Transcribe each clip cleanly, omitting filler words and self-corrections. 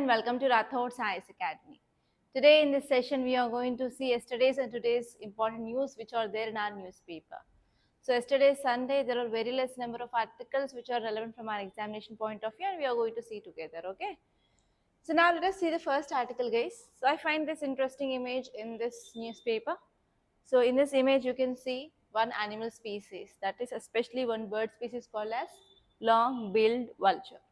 welcome to Rathod Science Academy. Today in this session we are going to see yesterday's and today's important news which are there in our newspaper. So yesterday Sunday there are very less number of articles which are relevant from our examination point of view and we are going to see together, okay? So now let us see the first article, guys. So I find this interesting image in this newspaper. So in this image you can see one animal species, that is especially one bird species called as long-billed vulture.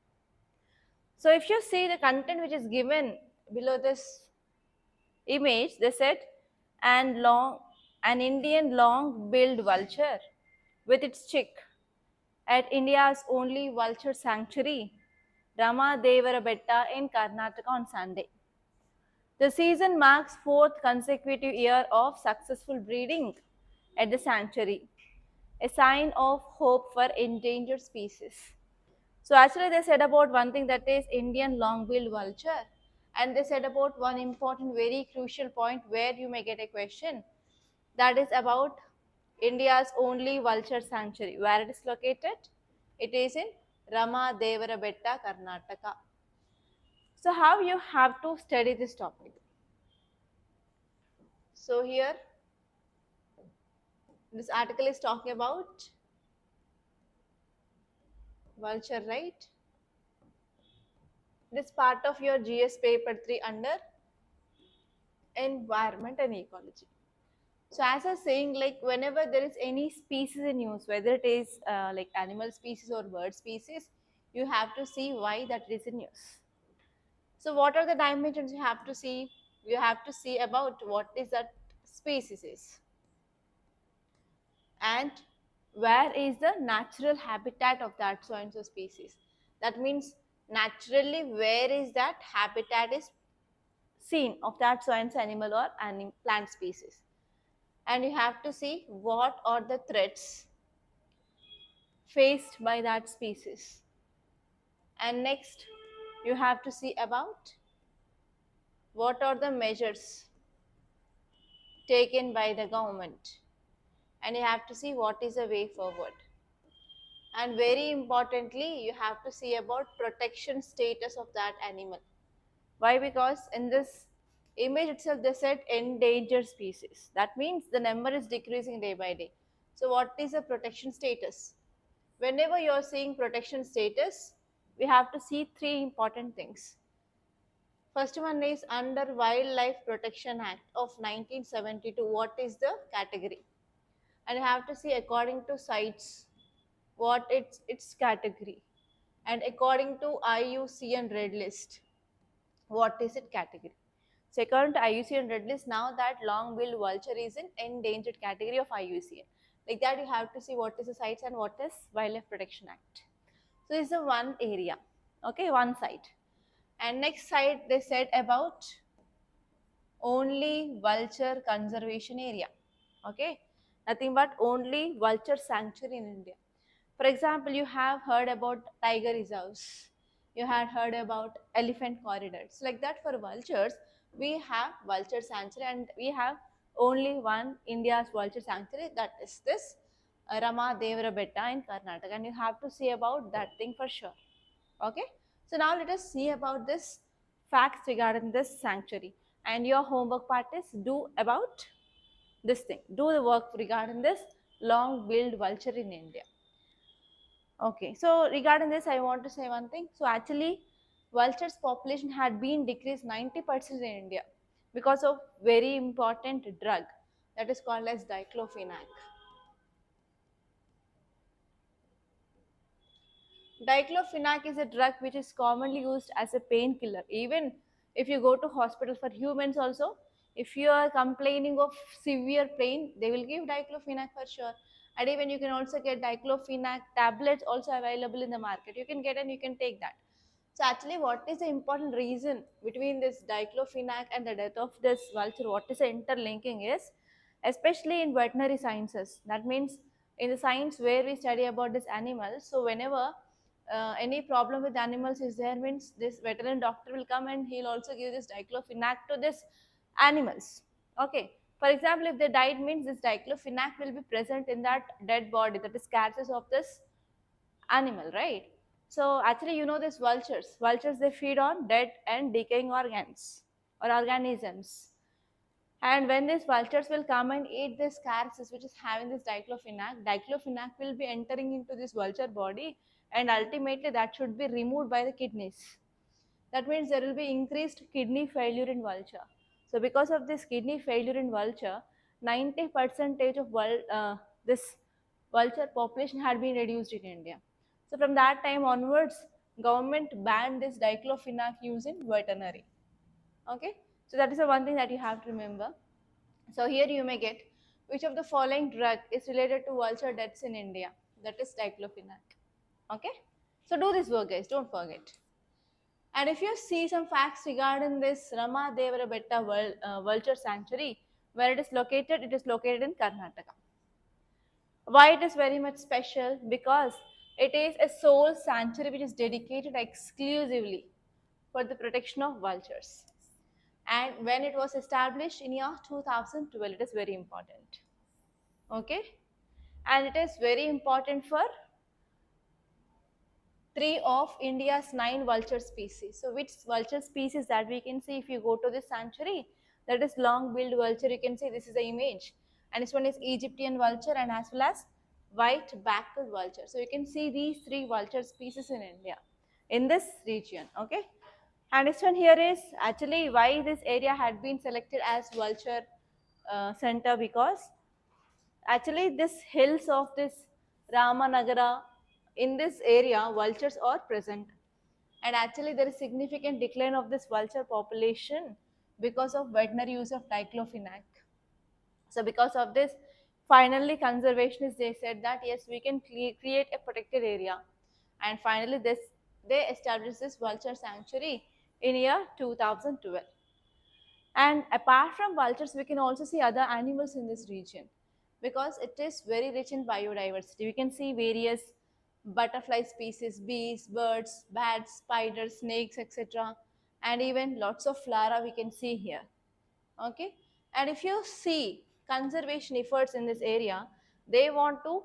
So if you see the content which is given below this image, they said an Indian long-billed vulture with its chick at India's only vulture sanctuary, Rama Devara Betta in Karnataka on Sunday. The season marks fourth consecutive year of successful breeding at the sanctuary, a sign of hope for endangered species. So actually they said about one thing, that is Indian long-billed vulture, and they said about one important very crucial point where you may get a question, that is about India's only vulture sanctuary. Where it is located? It is in Rama Devara Betta, Karnataka. So how you have to study this topic? So here this article is talking about vulture, right? This part of your GS paper 3 under environment and ecology. So as I was saying, like whenever there is any species in use, whether it is like animal species or bird species, you have to see why that is in use. So what are the dimensions you have to see? You have to see about what is that species is and where is the natural habitat of that so and so species. That means naturally where is that habitat is seen of that so and so animal or plant species. And you have to see what are the threats faced by that species. And next you have to see about what are the measures taken by the government, and you have to see what is the way forward. And very importantly, you have to see about protection status of that animal. Why? Because in this image itself they said endangered species. That means the number is decreasing day by day. So what is the protection status? Whenever you are seeing protection status, we have to see three important things. First one is under Wildlife Protection Act of 1972, what is the category? And you have to see according to CITES what its category, and according to IUCN Red List what is its category. So according to IUCN Red List, now that long-billed vulture is in endangered category of IUCN. Like that you have to see what is the CITES and what is Wildlife Protection Act. So this is the one area, okay, one side. And next side they said about only vulture conservation area, okay, nothing but only vulture sanctuary in India. For example, you have heard about tiger reserves, you had heard about elephant corridors. Like that, for vultures we have vulture sanctuary, and we have only one India's vulture sanctuary, that is this Rama Devara Betta in Karnataka, and you have to see about that thing for sure. Okay, so now let us see about this facts regarding this sanctuary, and your homework part is do about this thing, do the work regarding this long-billed vulture in India. Okay, so regarding this I want to say one thing. So actually vultures population had been decreased 90% in India because of very important drug that is called as diclofenac. Diclofenac is a drug which is commonly used as a painkiller. Even if you go to hospital, for humans also, if you are complaining of severe pain, they will give diclofenac for sure. And even you can also get diclofenac tablets also available in the market. You can get and you can take that. So actually what is the important reason between this diclofenac and the death of this vulture? What is the interlinking is, especially in veterinary sciences. That means in the science where we study about this animals. So whenever any problem with animals is there, means this veterinary doctor will come and he'll also give this diclofenac to this animals. Okay, for example, if they died, means this diclofenac will be present in that dead body, that is carcass of this animal, right? So actually, this vultures. Vultures, they feed on dead and decaying organs or organisms. And when these vultures will come and eat this carcass, which is having this diclofenac will be entering into this vulture body, and ultimately that should be removed by the kidneys. That means there will be increased kidney failure in vulture. So because of this kidney failure in vulture, 90% of this vulture population had been reduced in India. So from that time onwards, government banned this diclofenac use in veterinary. Okay, so that is the one thing that you have to remember. So here you may get, which of the following drug is related to vulture deaths in India? That is diclofenac. Okay, so do this work, guys, don't forget. And if you see some facts regarding this Rama Devara Betta vulture sanctuary, where it is located in Karnataka. Why it is very much special? Because it is a sole sanctuary which is dedicated exclusively for the protection of vultures. And when it was established in year 2012, it is very important. Okay, and it is very important for 3 of India's 9 vulture species. So which vulture species that we can see if you go to this sanctuary? That is long-billed vulture. You can see this is the image, and this one is Egyptian vulture and as well as white-backed vulture. So you can see these 3 vulture species in India, in this region. Okay, and this one here is actually why this area had been selected as vulture center, because actually this hills of this Ramanagara, in this area vultures are present, and actually there is significant decline of this vulture population because of veterinary use of diclofenac. So because of this, finally conservationists, they said that yes, we can create a protected area, and finally they established this vulture sanctuary in year 2012. And apart from vultures, we can also see other animals in this region because it is very rich in biodiversity. We can see various butterfly species, bees, birds, bats, spiders, snakes, etc. And even lots of flora we can see here. Okay, and if you see conservation efforts in this area, they want to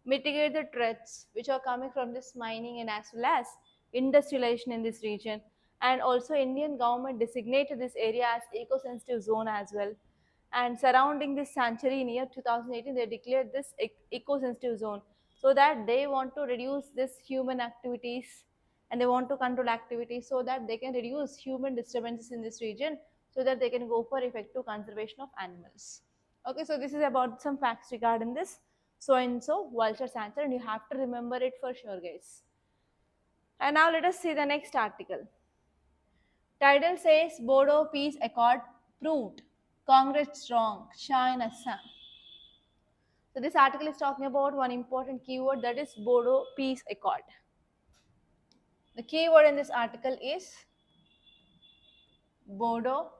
mitigate the threats which are coming from this mining and as well as industrialization in this region. And also Indian government designated this area as eco-sensitive zone as well, and surrounding this sanctuary in year 2018 they declared this eco-sensitive zone, so that they want to reduce this human activities, and they want to control activities so that they can reduce human disturbances in this region, so that they can go for effective conservation of animals. Okay, so this is about some facts regarding this so and so vulture sanctuary, and you have to remember it for sure, guys. And now let us see the next article. Title says Bodo Peace Accord proved, Congress strong, Shah in Assam. So this article is talking about one important keyword, that is Bodo Peace Accord. The keyword in this article is Bodo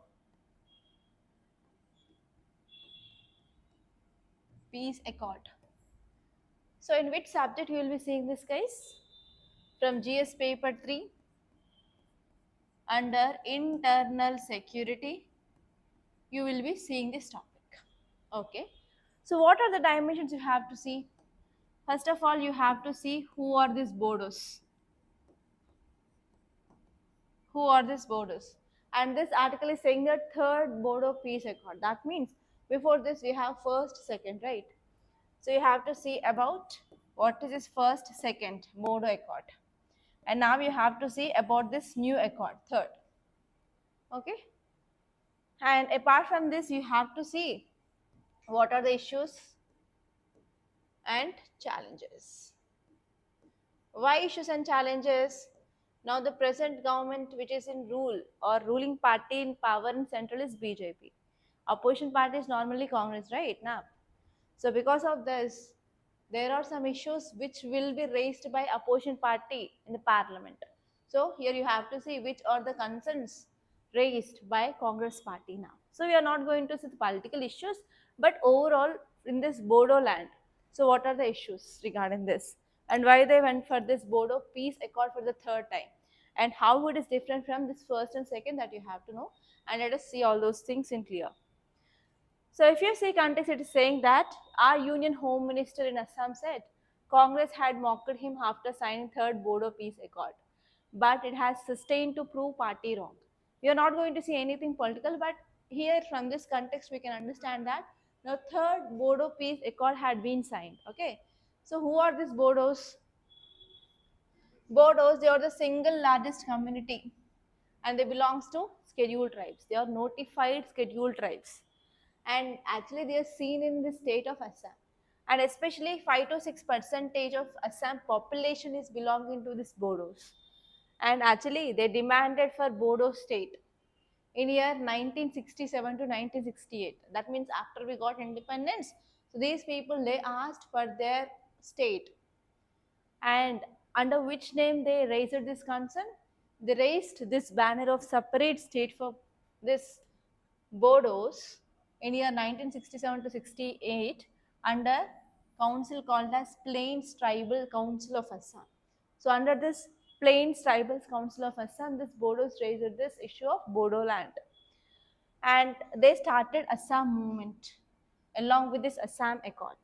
Peace Accord. So in which subject you will be seeing this, guys? From GS paper 3 under internal security, you will be seeing this topic. Okay, so what are the dimensions you have to see? First of all, you have to see who are these Bodos. Who are these Bodos? And this article is saying the third Bodo Peace Accord. That means before this we have first, second, right? So you have to see about what is this first, second Bodo Accord. And now you have to see about this new accord, third. Okay? And apart from this, you have to see what are the issues and challenges. Why issues and challenges? Now the present government which is in rule or ruling party in power in central is BJP. Opposition party is normally Congress, right? Now, so because of this, there are some issues which will be raised by opposition party in the parliament. So here you have to see which are the concerns raised by Congress party now. So we are not going to see the political issues, but overall in this Bodo land. So what are the issues regarding this, and why they went for this Bodo Peace Accord for the third time, and how it is different from this first and second, that you have to know. And let us see all those things in clear. So if you see context, it is saying that our Union Home Minister in Assam said Congress had mocked him after signing third Bodo Peace Accord, but it has sustained to prove party wrong. We are not going to see anything political, but here from this context we can understand that the third Bodo Peace Accord had been signed. Okay, so who are these Bodos? Bodos, they are the single largest community and they belongs to scheduled tribes. They are notified scheduled tribes and actually they are seen in the state of Assam. And especially 5 to 6 percentage of Assam population is belonging to this Bodos. And actually they demanded for Bodo state in year 1967 to 1968. That means after we got independence, so these people they asked for their state. And under which name they raised this concern? They raised this banner of separate state for this Bodos in year 1967 to 68 under council called as Plains Tribal Council of Assam. So under this Plains Tribal Council of Assam, this Bodos raised this issue of Bodo land. And they started Assam movement along with this Assam Accord.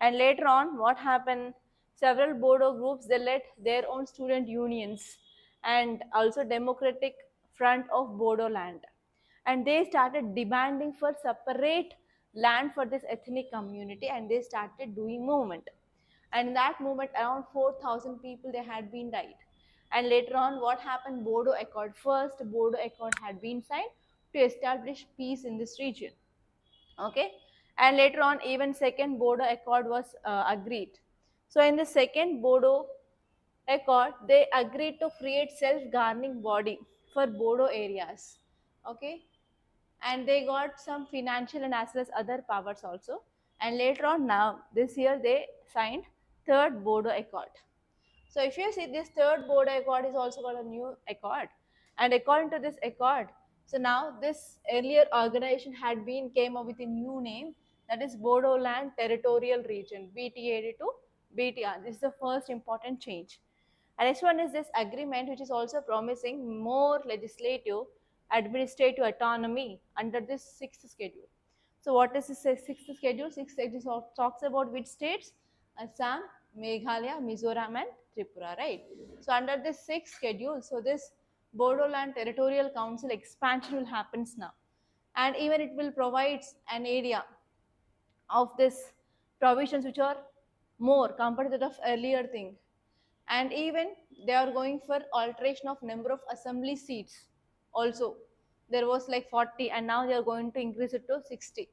And later on, what happened? Several Bodo groups they led their own student unions and also Democratic Front of Bodo land. And they started demanding for separate land for this ethnic community and they started doing movement. And in that movement, around 4,000 people they had been died. And later on, what happened? Bodo Accord. First, Bodo Accord had been signed to establish peace in this region. Okay, and later on even second Bodo Accord was agreed. So in the second Bodo Accord they agreed to create self-governing body for Bodo areas. Okay, and they got some financial and as well as other powers also. And later on now this year they signed third Bodo Accord. So if you see this third Bodo Accord is also got a new accord, and according to this accord, so now this earlier organization had been came up with a new name, that is Bodoland Territorial Region (BTAD) to BTR. This is the first important change. And next one is this agreement, which is also promising more legislative, administrative autonomy under this sixth schedule. So what is the sixth schedule? Sixth schedule talks about which states? Assam, Meghalaya, Mizoram and Tripura, right? So under this sixth schedule, so this Bodoland Territorial Council expansion will happens now. And even it will provide an area of this provisions which are more compared to the earlier thing. And even they are going for alteration of number of assembly seats also. There was like 40 and now they are going to increase it to 60.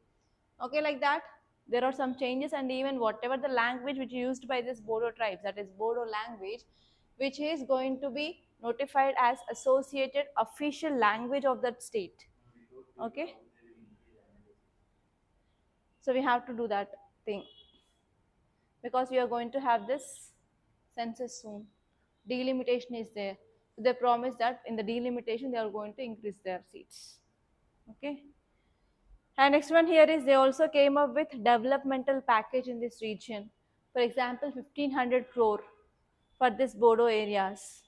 Okay, like that there are some changes. And even whatever the language which is used by this Bodo tribes, that is Bodo language, which is going to be notified as associated official language of that state. Okay, so we have to do that thing because we are going to have this census soon. Delimitation is there. They promise that in the delimitation they are going to increase their seats. Okay. And next one here is they also came up with developmental package in this region. For example, 1500 crore for this Bodo areas.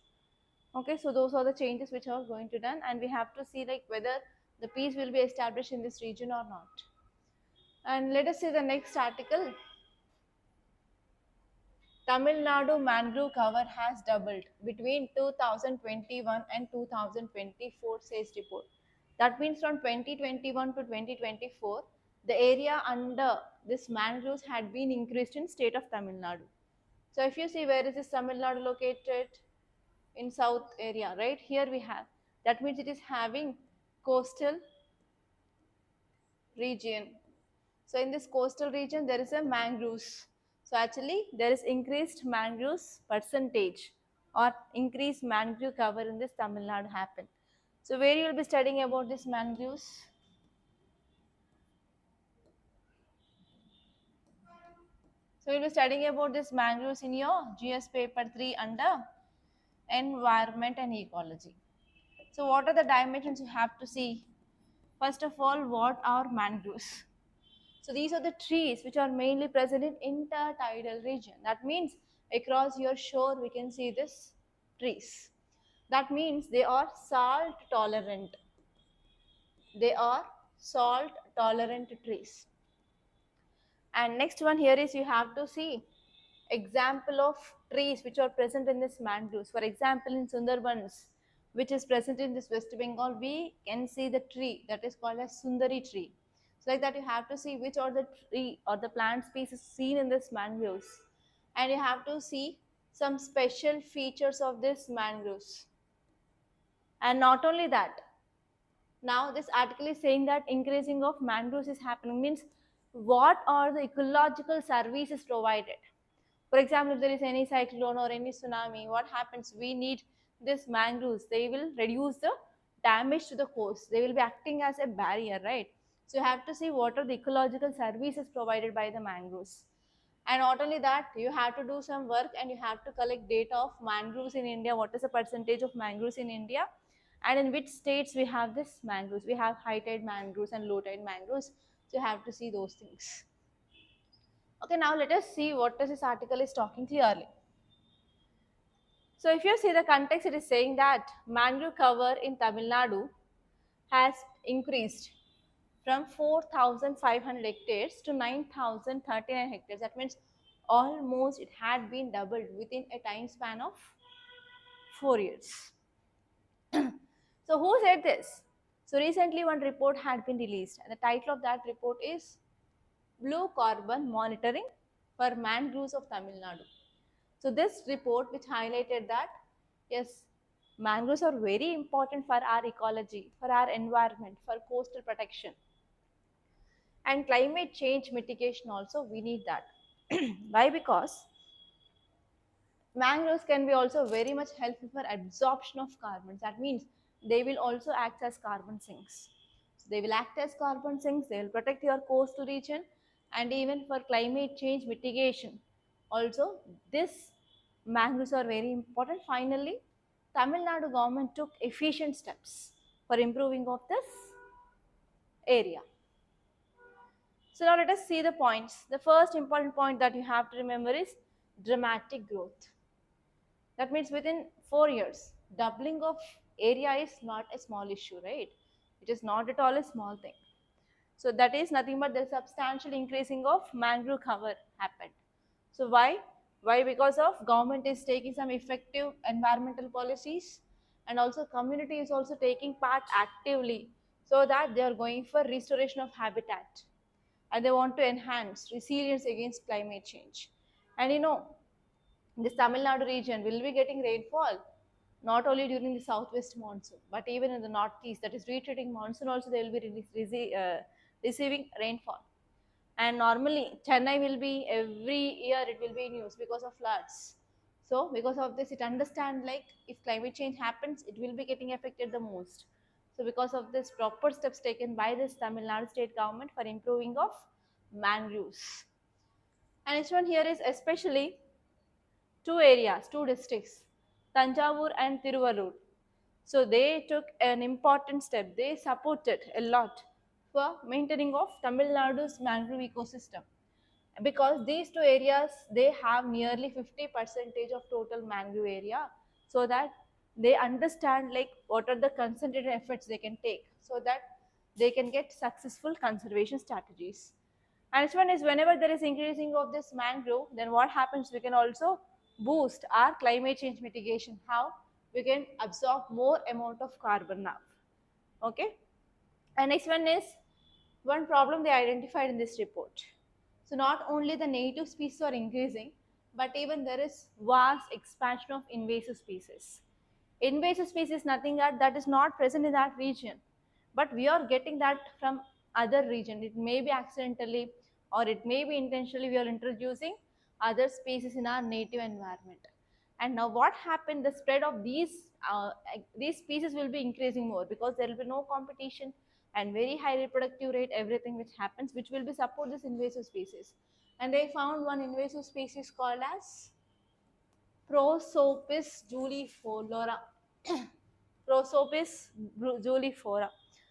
Okay, so those are the changes which are going to done, and we have to see like whether the peace will be established in this region or not. And let us see the next article. Tamil Nadu mangrove cover has doubled between 2021 and 2024, says report. That means from 2021 to 2024, the area under this mangroves had been increased in state of Tamil Nadu. So if you see where is this Tamil Nadu located? In south area, right? Here we have. That means it is having coastal region. So in this coastal region, there is a mangroves. So actually, there is increased mangroves percentage or increased mangrove cover in this Tamil Nadu happen. So where you will be studying about this mangroves? So you will be studying about this mangroves in your GS paper 3 under environment and ecology. So what are the dimensions you have to see? First of all, what are mangroves? So these are the trees which are mainly present in intertidal region. That means across your shore we can see this trees. That means they are salt tolerant. They are salt tolerant trees. And next one here is you have to see example of trees which are present in this mangroves. For example, in Sundarbans, which is present in this West Bengal, we can see the tree that is called as Sundari tree. So like that, you have to see which are the tree or the plant species seen in this mangroves, and you have to see some special features of this mangroves. And not only that, now this article is saying that increasing of mangroves is happening, means what are the ecological services provided. For example, if there is any cyclone or any tsunami, what happens? We need this mangroves. They will reduce the damage to the coast. They will be acting as a barrier, right? So you have to see what are the ecological services provided by the mangroves. And not only that, you have to do some work and you have to collect data of mangroves in India. What is the percentage of mangroves in India? And in which states we have this mangroves? We have high tide mangroves and low tide mangroves. So you have to see those things. Okay, now let us see what this article is talking clearly. So if you see the context, it is saying that mangrove cover in Tamil Nadu has increased from 4,500 hectares to 9,039 hectares. That means almost it had been doubled within a time span of 4 years. So who said this? So recently one report had been released, and the title of that report is Blue Carbon Monitoring for Mangroves of Tamil Nadu. So this report which highlighted that yes, mangroves are very important for our ecology, for our environment, for coastal protection, and climate change mitigation also we need that. Why? Because mangroves can be also very much helpful for absorption of carbon. That means they will also act as carbon sinks. So they will act as carbon sinks, they will protect your coastal region, and even for climate change mitigation. Also, this mangroves are very important. Finally, Tamil Nadu government took efficient steps for improving of this area. So now let us see the points. The first important point that you have to remember is dramatic growth. That means within 4 years, doubling of area is not a small issue, right? It is not at all a small thing. So that is nothing but the substantial increasing of mangrove cover happened. So why? Why? Because of government is taking some effective environmental policies, and also community is also taking part actively, so that they are going for restoration of habitat, and they want to enhance resilience against climate change. And this Tamil Nadu region will be getting rainfall not only during the southwest monsoon, but even in the northeast, that is retreating monsoon also they will be receiving rainfall. And normally Chennai will be every year it will be news because of floods. So because of this, it understand like if climate change happens, it will be getting affected the most. So because of this, proper steps taken by this Tamil Nadu state government for improving of mangroves. And this one here is especially two areas, two districts, Tanjavur and Tiruvallur. So they took an important step. They supported a lot for maintaining of Tamil Nadu's mangrove ecosystem, because these two areas they have nearly 50 percentage of total mangrove area, so that they understand like what are the concentrated efforts they can take so that they can get successful conservation strategies. And this one is whenever there is increasing of this mangrove, then what happens, we can also boost our climate change mitigation. How? We can absorb more amount of carbon now. Okay. And next one is one problem they identified in this report. So not only the native species are increasing, but even there is vast expansion of invasive species. Invasive species nothing that is not present in that region, but we are getting that from other region. It may be accidentally or it may be intentionally we are introducing other species in our native environment. And now what happened? The spread of these species will be increasing more because there will be no competition and very high reproductive rate. Everything which happens, which will be support this invasive species. And they found one invasive species called as Prosopis juliflora. Prosopis juliflora.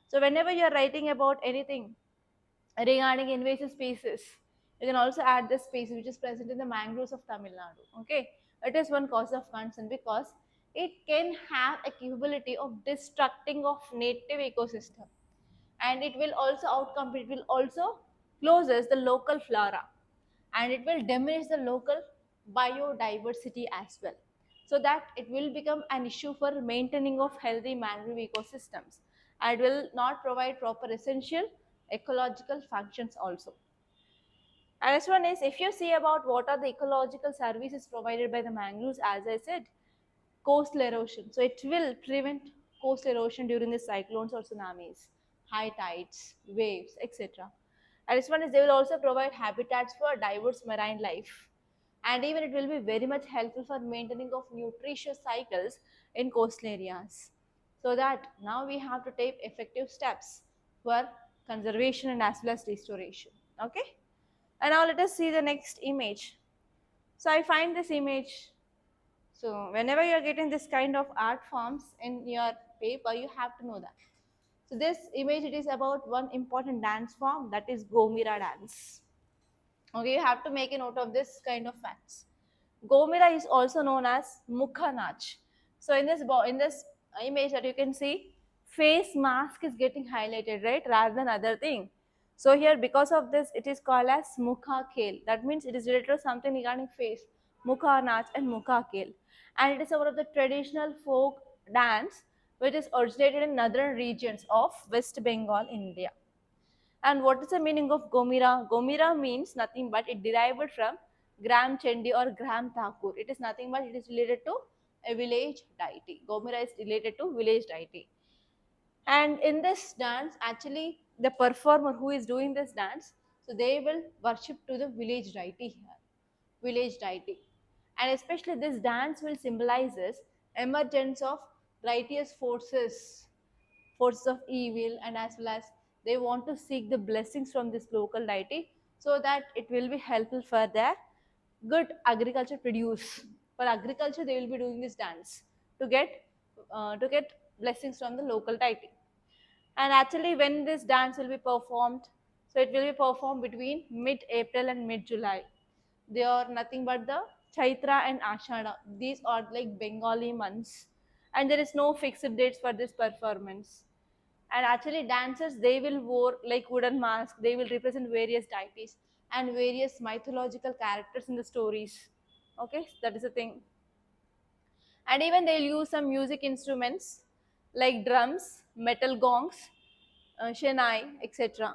So whenever you are writing about anything regarding invasive species, you can also add the species which is present in the mangroves of Tamil Nadu. Okay, it is one cause of concern because it can have a capability of destructing of native ecosystem, and it will also outcompete. It will also closes the local flora, and it will diminish the local biodiversity as well, so that it will become an issue for maintaining of healthy mangrove ecosystems, and will not provide proper essential ecological functions also. And this one is, if you see about what are the ecological services provided by the mangroves, as I said, coastal erosion. So it will prevent coastal erosion during the cyclones or tsunamis, high tides, waves, etc. And this one is, they will also provide habitats for diverse marine life. And even it will be very much helpful for maintaining of nutritious cycles in coastal areas. So that now we have to take effective steps for conservation and as well as restoration. Okay. And now let us see the next image. So I find this image. So whenever you are getting this kind of art forms in your paper, you have to know that. So this image, it is about one important dance form, that is Gomira dance. Okay, you have to make a note of this kind of facts. Gomira is also known as Mukha Nach. So in this image that you can see, face mask is getting highlighted, right, rather than other thing. So here, because of this, it is called as Mukha Khel. That means it is related to something regarding face, Mukha Nach and Mukha Khel. And it is one of the traditional folk dance which is originated in northern regions of West Bengal, India. And what is the meaning of Gomira? Gomira means nothing but it derived from Gram Chendi or Gram Thakur. It is nothing but it is related to a village deity. Gomira is related to village deity. And in this dance, actually, the performer who is doing this dance, so they will worship to the village deity here, village deity. And especially this dance will symbolizes emergence of righteous forces of evil, and as well as they want to seek the blessings from this local deity, so that it will be helpful for their good agriculture produce. For agriculture, they will be doing this dance to get blessings from the local deity. And actually, when this dance will be performed, so it will be performed between mid-April and mid-July. They are nothing but the Chaitra and Ashada. These are like Bengali months, and there is no fixed dates for this performance. And actually, dancers, they will wear like wooden masks. They will represent various deities and various mythological characters in the stories. Okay, that is the thing. And even they'll use some music instruments like drums, metal gongs, shenai, etc.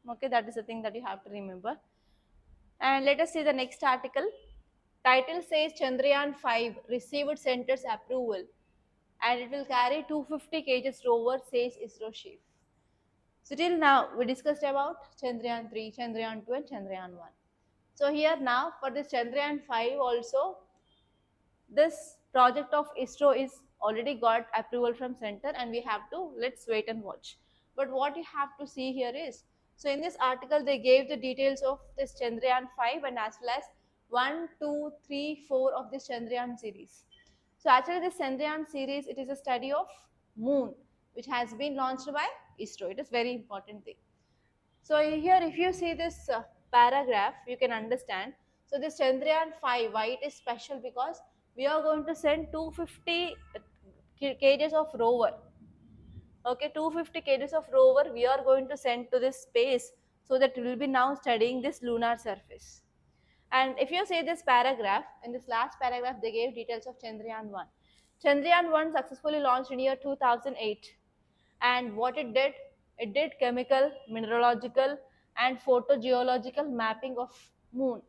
Okay, that is the thing that you have to remember. And let us see the next article. Title says Chandrayaan 5 received center's approval, and it will carry 250 kgs rover, says ISRO chief. So till now we discussed about Chandrayaan 3, Chandrayaan 2 and Chandrayaan 1. So here now for this Chandrayaan 5 also, this project of ISRO is already got approval from center, and we have to, let's wait and watch. But what you have to see here is, so in this article they gave the details of this Chandrayaan 5 and as well as 1, 2, 3, 4 of this Chandrayaan series. So actually this Chandrayaan series, it is a study of moon which has been launched by ISRO. It is very important thing. So here if you see this paragraph, you can understand. So this Chandrayaan 5, why it is special? Because we are going to send 250 kgs of rover. Okay, 250 kgs of rover we are going to send to this space, so that we will be now studying this lunar surface. And if you see this paragraph, in this last paragraph, they gave details of Chandrayaan 1. Chandrayaan 1 successfully launched in year 2008. And what it did chemical, mineralogical, and photogeological mapping of moon.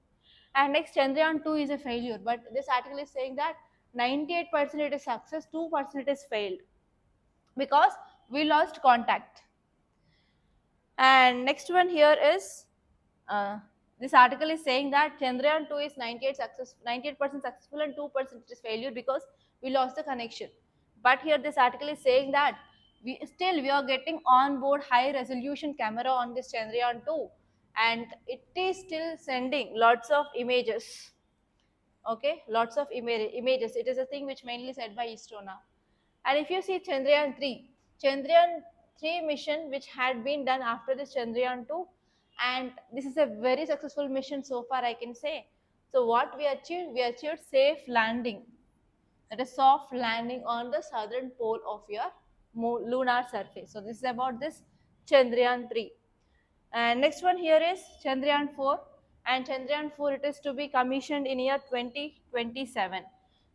And next, Chandrayaan 2 is a failure. But this article is saying that 98% it is success, 2% it is failed, because we lost contact. And next one here is, this article is saying that Chandrayaan 2 is 98% successful and 2% is failure because we lost the connection. But here this article is saying that we are getting on board high resolution camera on this Chandrayaan 2, and it is still sending lots of images. Okay, lots of images. It is a thing which mainly said by ISRO now. And if you see Chandrayaan 3 mission which had been done after this Chandrayaan 2, and this is a very successful mission so far, I can say. So what we achieved? We achieved safe landing, that is soft landing on the southern pole of your lunar surface. So this is about this Chandrayaan 3. And next one here is Chandrayaan 4. and Chandrayaan 4 it is to be commissioned in year 2027.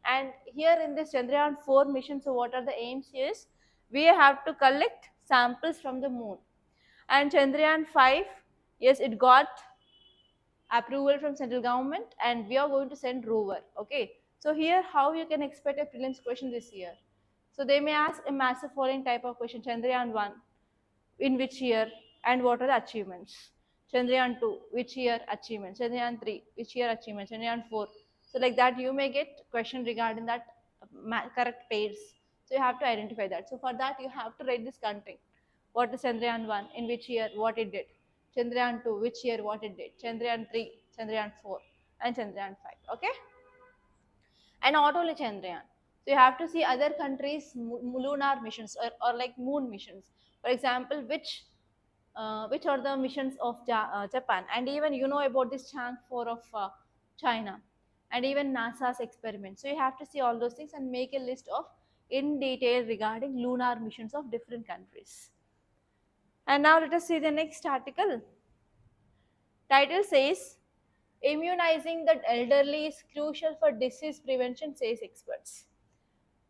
And here in this Chandrayaan 4 mission, so what are the aims is we have to collect samples from the moon. And Chandrayaan 5, yes, it got approval from central government and we are going to send rover. Okay, so here how you can expect a prelims question this year. So they may ask a massive following type of question: Chandrayaan 1 in which year and what are the achievements? Chandrayaan 2 which year achievements? Chandrayaan 3 which year achievements? Chandrayaan 4. So like that you may get question regarding that correct pairs. So you have to identify that. So for that you have to write this content. What is Chandrayaan 1 in which year what it did? Chandrayaan 2 which year what it did? Chandrayaan 3, Chandrayaan 4 and Chandrayaan 5. Okay, and not only Chandrayaan. So you have to see other countries' lunar missions or like moon missions. For example, which are the missions of Japan, and even you know about this Chang 4 of China, and even NASA's experiments. So you have to see all those things and make a list of in detail regarding lunar missions of different countries. And now let us see the next article. Title says immunizing the elderly is crucial for disease prevention, says experts.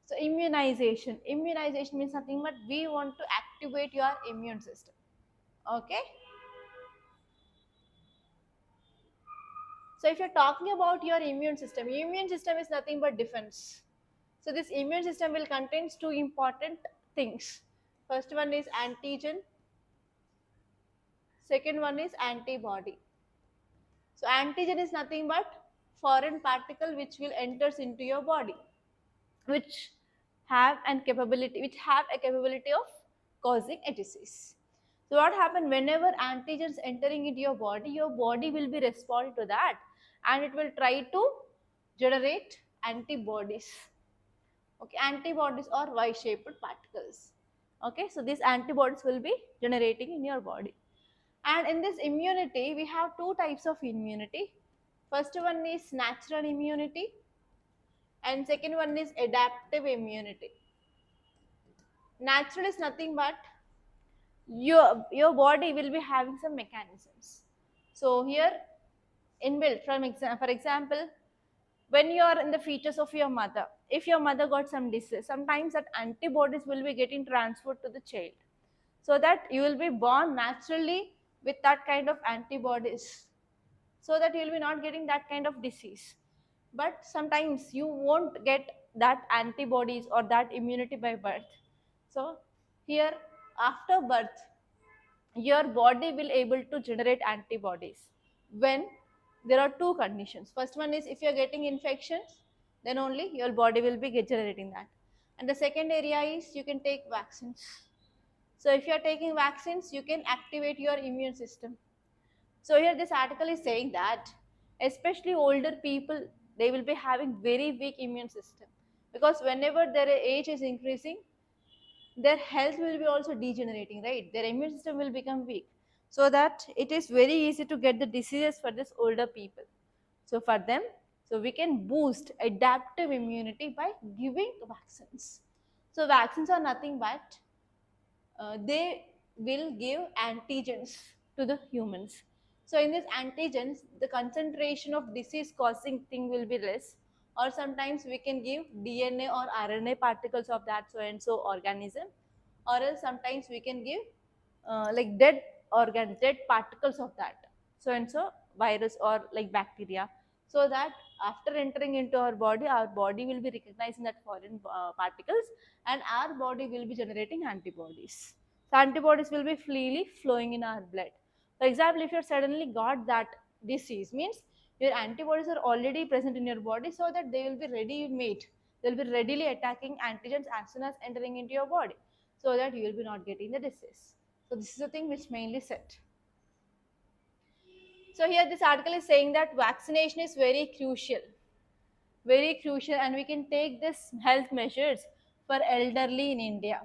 So immunization means nothing but we want to activate your immune system. Okay. So if you're talking about your immune system is nothing but defense. So this immune system will contains two important things. First one is antigen, second one is antibody. So antigen is nothing but foreign particle which will enters into your body, which have a capability of causing a disease. So what happens whenever antigens entering into your body will be responding to that and it will try to generate antibodies. Okay, antibodies are Y-shaped particles. Okay, so these antibodies will be generating in your body. And in this immunity, we have two types of immunity. First one is natural immunity and second one is adaptive immunity. Natural is nothing but your body will be having some mechanisms. So here inbuilt for example, when you are in the features of your mother, if your mother got some disease, sometimes that antibodies will be getting transferred to the child, so that you will be born naturally with that kind of antibodies, so that you will be not getting that kind of disease. But sometimes you won't get that antibodies or that immunity by birth. So here after birth your body will able to generate antibodies when there are two conditions. First one is if you are getting infections, then only your body will be generating that. And the second area is you can take vaccines. So if you are taking vaccines, you can activate your immune system. So here this article is saying that especially older people, they will be having very weak immune system, because whenever their age is increasing, their health will be also degenerating, right? Their immune system will become weak, so that it is very easy to get the diseases for this older people. So for them, so we can boost adaptive immunity by giving vaccines. So vaccines are nothing but they will give antigens to the humans. So in these antigens, the concentration of disease causing thing will be less, or sometimes we can give DNA or RNA particles of that so and so organism, or else sometimes we can give like dead particles of that so and so virus or like bacteria, so that after entering into our body will be recognizing that foreign particles, and our body will be generating antibodies. So antibodies will be freely flowing in our blood. For example, if you suddenly got that disease, means your antibodies are already present in your body, so that they will be ready made. They will be readily attacking antigens as soon as entering into your body, so that you will be not getting the disease. So this is the thing which mainly said. So here this article is saying that vaccination is very crucial, and we can take this health measures for elderly in India.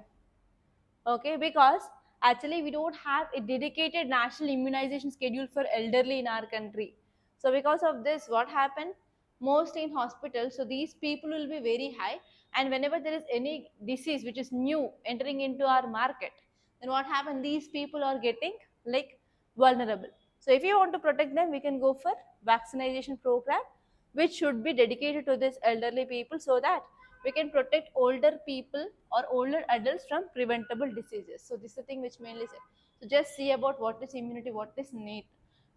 Okay, because actually we don't have a dedicated national immunization schedule for elderly in our country. So because of this, what happened? Mostly in hospitals, so these people will be very high, and whenever there is any disease which is new entering into our market, then what happened? These people are getting like vulnerable. So if you want to protect them, we can go for vaccination program, which should be dedicated to this elderly people, so that we can protect older people or older adults from preventable diseases. So this is the thing which mainly said. So just see about what is immunity, what is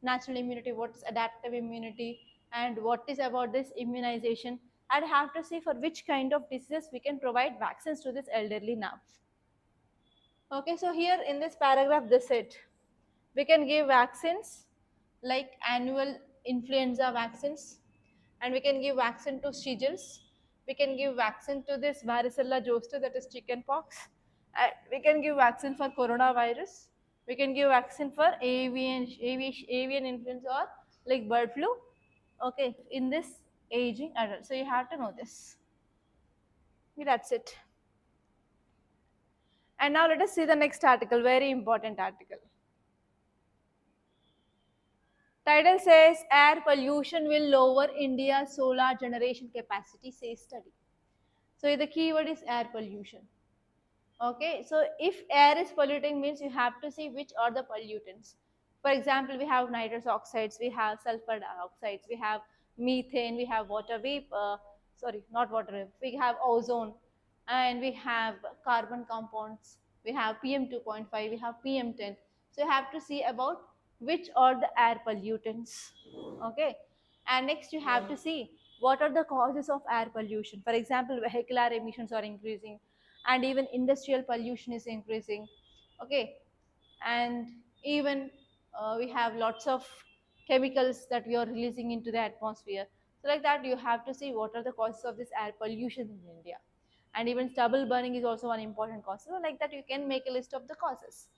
natural immunity, what is adaptive immunity, and what is about this immunization. And have to see for which kind of diseases we can provide vaccines to this elderly now. Okay, so here in this paragraph, this it. We can give vaccines like annual influenza vaccines, and we can give vaccine to shingles. We can give vaccine to this varicella zoster, that is chicken pox. And we can give vaccine for coronavirus. We can give vaccine for avian influenza or like bird flu. Okay, in this aging adult. So you have to know this. Okay, that's it. And now let us see the next article, very important article. Title says air pollution will lower India's solar generation capacity, says study. So the keyword is air pollution. Okay, so if air is polluting means you have to see which are the pollutants. For example, we have nitrous oxides, we have sulfur dioxides, we have methane, we have water vapor, sorry, not water vapor, we have ozone, and we have carbon compounds, we have PM 2.5, we have PM 10. So you have to see about which are the air pollutants. Okay, and next you have to see what are the causes of air pollution. For example, vehicular emissions are increasing, and even industrial pollution is increasing. Okay, and even we have lots of chemicals that we are releasing into the atmosphere. So like that you have to see what are the causes of this air pollution in India. And even stubble burning is also one important cause. So like that you can make a list of the causes.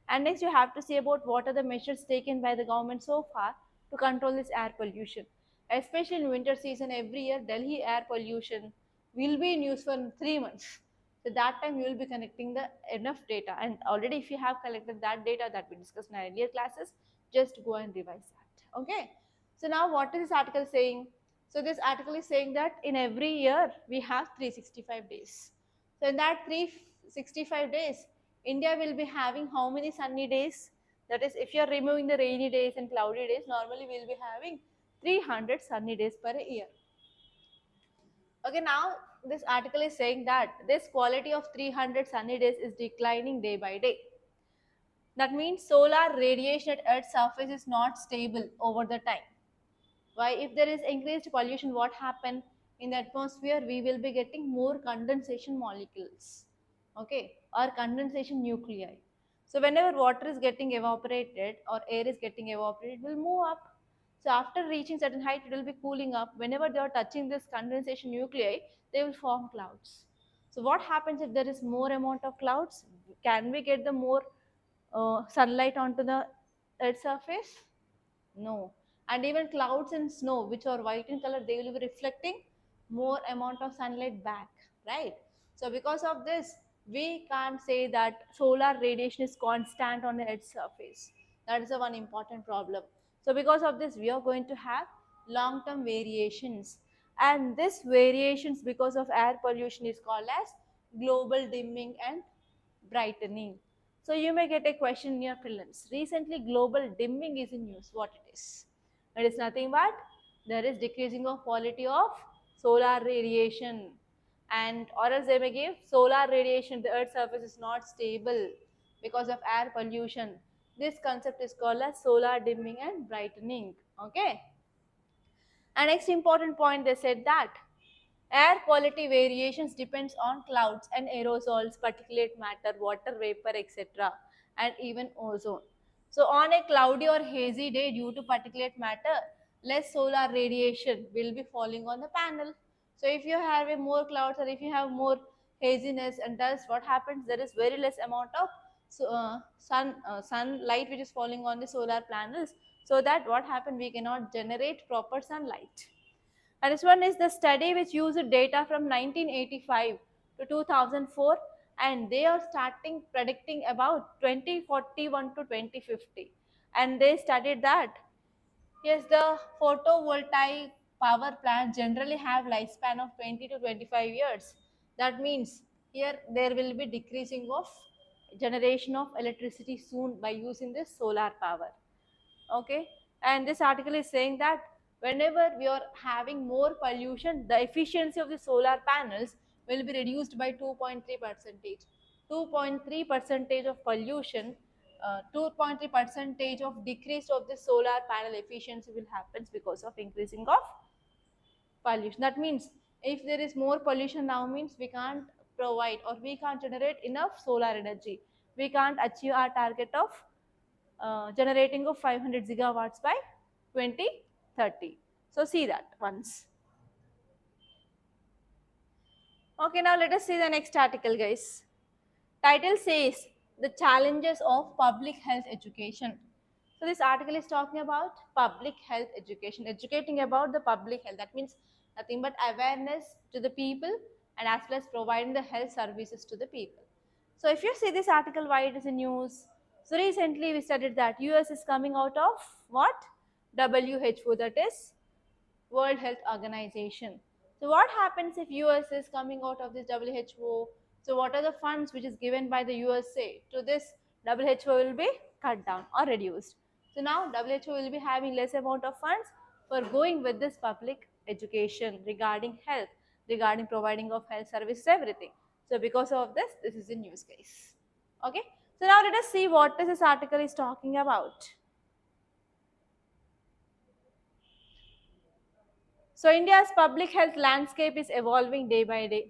And next you have to see about what are the measures taken by the government so far to control this air pollution. Especially in winter season, every year Delhi air pollution will be in use for 3 months. So that time you will be collecting the enough data, and already if you have collected that data that we discussed in our earlier classes, just go and revise that. Okay, so now what is this article saying? So this article is saying that in every year we have 365 days. So in that 365 days, India will be having how many sunny days? That is, if you are removing the rainy days and cloudy days, normally we will be having 300 sunny days per year. Okay, now this article is saying that this quality of 300 sunny days is declining day by day. That means solar radiation at Earth's surface is not stable over the time. Why? If there is increased pollution, what happen in the atmosphere? We will be getting more condensation molecules, okay, or condensation nuclei. So whenever water is getting evaporated or air is getting evaporated, it will move up. So after reaching certain height, it will be cooling up. Whenever they are touching this condensation nuclei, they will form clouds. So what happens if there is more amount of clouds? Can we get the more sunlight onto the Earth's surface? No. And even clouds and snow, which are white in color, they will be reflecting more amount of sunlight back, right? So because of this, we can't say that solar radiation is constant on the Earth's surface. That is the one important problem. So because of this, we are going to have long-term variations. And this variations because of air pollution is called as global dimming and brightening. So you may get a question in your prelims. Recently, global dimming is in use. What it is? It is nothing but there is decreasing of quality of solar radiation, and or else they may give solar radiation. The Earth's surface is not stable because of air pollution. This concept is called as solar dimming and brightening. Okay. And next important point, they said that air quality variations depends on clouds and aerosols, particulate matter, water vapor, etc., and even ozone. So on a cloudy or hazy day due to particulate matter, less solar radiation will be falling on the panel. So if you have a more clouds or if you have more haziness and dust, what happens? There is very less amount of sunlight which is falling on the solar panels. So that what happened? We cannot generate proper sunlight. And this one is the study which used data from 1985 to 2004, and they are starting predicting about 2041 to 2050. And they studied that yes, the photovoltaic power plants generally have lifespan of 20 to 25 years. That means here there will be decreasing of generation of electricity soon by using this solar power. Okay, and this article is saying that whenever we are having more pollution, the efficiency of the solar panels will be reduced by 2.3 percentage. 2.3 percentage of pollution, 2.3 percentage of decrease of the solar panel efficiency will happen because of increasing of pollution. That means if there is more pollution now means we can't provide or we can't generate enough solar energy. We can't achieve our target of generating of 500 gigawatts by 2030. So see that once. Okay, now let us see the next article, guys. Title says the challenges of public health education. So this article is talking about public health education, educating about the public health. That means nothing but awareness to the people and as well as providing the health services to the people. So if you see this article, why it is in news? So recently we studied that US is coming out of what? WHO, that is World Health Organization. So what happens if US is coming out of this WHO? So what are the funds which is given by the USA to this WHO will be cut down or reduced. So now WHO will be having less amount of funds for going with this public education regarding health, regarding providing of health services, everything. So because of this is in news, guys. Okay. So now let us see what this article is talking about. So India's public health landscape is evolving day by day.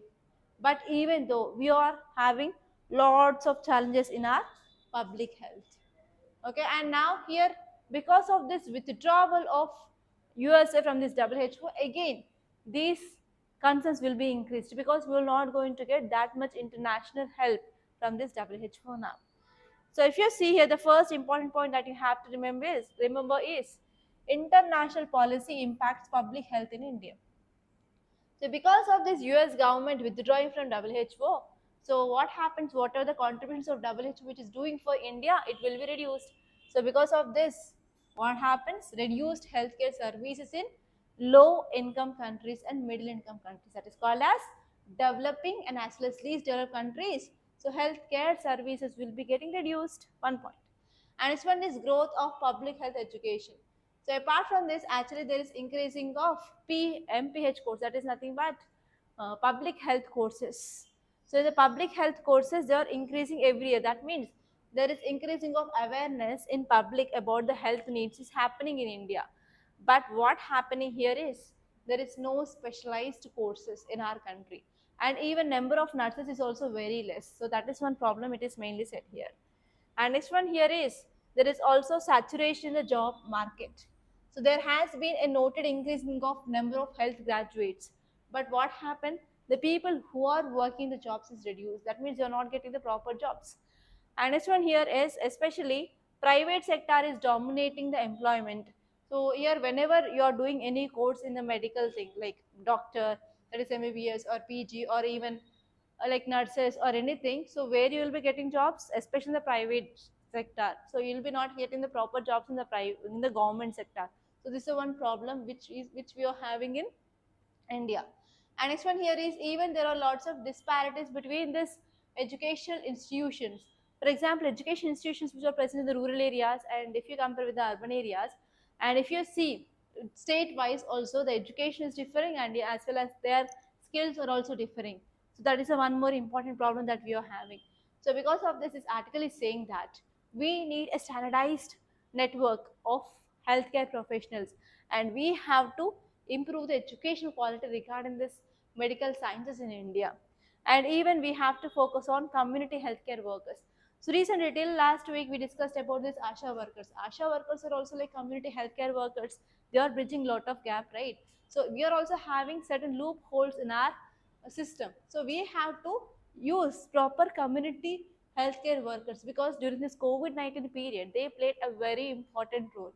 But even though we are having lots of challenges in our public health. Okay, and now here because of this withdrawal of USA from this WHO, again these concerns will be increased because we are not going to get that much international help from this WHO now. So if you see here, the first important point that you have to remember is international policy impacts public health in India. So because of this US government withdrawing from WHO, so what happens, what are the contributions of WHO which is doing for India, it will be reduced. So because of this, what happens? Reduced healthcare services in low income countries and middle income countries. That is called as developing and as well as least developed countries. So healthcare services will be getting reduced. One point. And next one is growth of public health education. So apart from this, actually there is increasing of PMPH course. That is nothing but public health courses. So the public health courses, they are increasing every year. That means there is increasing of awareness in public about the health needs is happening in India. But what happening here is there is no specialized courses in our country, and even number of nurses is also very less. So that is one problem. It is mainly said here. And next one here is there is also saturation in the job market. So there has been a noted increasing of number of health graduates. But what happened? The people who are working the jobs is reduced. That means you're not getting the proper jobs. And next one here is especially private sector is dominating the employment. So here whenever you are doing any course in the medical thing like doctor, that is MBBS or PG or even like nurses or anything, so where you will be getting jobs, especially in the private sector, so you'll be not getting the proper jobs in the private, in the government sector. So this is one problem which we are having in India. And next one here is even there are lots of disparities between this educational institutions. For example, education institutions which are present in the rural areas and if you compare with the urban areas, and if you see state wise also the education is differing and as well as their skills are also differing. So that is a one more important problem that we are having. So because of this article is saying that we need a standardized network of healthcare professionals and we have to improve the educational quality regarding this medical sciences in India. And even we have to focus on community healthcare workers. So recently, till last week, we discussed about this ASHA workers. ASHA workers are also like community healthcare workers. They are bridging lot of gap, right? So we are also having certain loopholes in our system. So we have to use proper community healthcare workers because during this COVID-19 period, they played a very important role.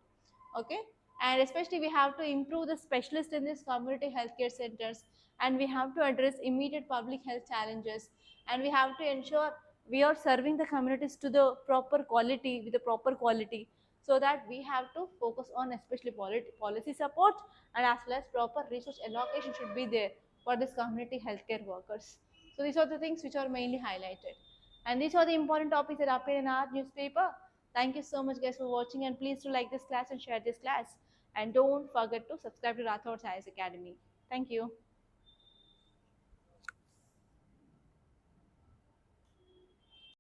Okay, and especially we have to improve the specialist in these community healthcare centers, and we have to address immediate public health challenges, and we have to ensure we are serving the communities to the proper quality with the proper quality, so that we have to focus on especially policy support and as well as proper resource allocation should be there for this community healthcare workers. So these are the things which are mainly highlighted, and these are the important topics that appear in our newspaper. Thank you so much, guys, for watching, and please do like this class and share this class. And don't forget to subscribe to Rathod Science Academy. Thank you.